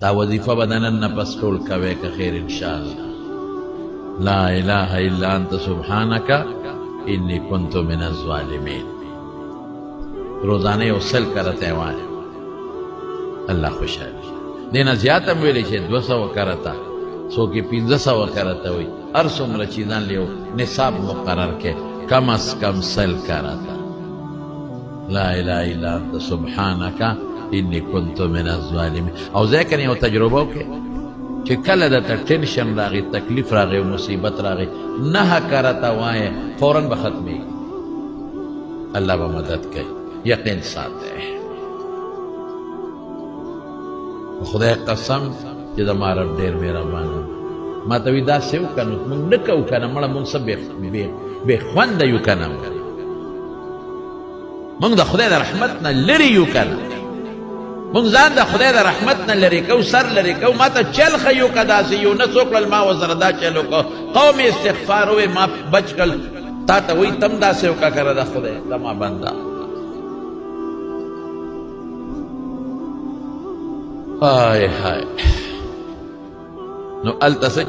تا وظیفه به د نن نه پس ټول کوې که خیر انشاءالله. لا اله الا انت سبحانک انی کنت من الظالمین. روزانه یو سل کرته وایم، الله خوشحالي. دینا زیات هم ویلی چې 200 کرته، څوک یې 1500 کرته وي. هر څومره چې ځان له یو نصاب مقرر کې کم از کم سل کرته. لا اله الا انت سبحانک انی کنت من الظالمین. او ځکه یو تجربه وکړې چې کله درته ټینشن راغی، تکلیف راغی، مصیبت راغی، 9 کرته وایې فوراً به ختمېږي. الله به مدد کوي. یقین ساته. خدای قسم چې زما رب ډېر مهربانه. ما ته وي داسې وکړه، موږ نه کوو که نه مړه موږ څه بې خونده یو که نه، موږ د خدای د رحمت نه لرې یو که نه، موږ ځان د خدای د رحمت نه لرې کوو، سر لرې کوو. ما ته چل ښیو که داسې یو نه څوک کړل، ما ورسره دا چل وکړو، قوم استغفار ووې ما بچ کړل. تا ته وایي تم داسې وکړه که نه د خدای زما بنده. هاي هاي نو الته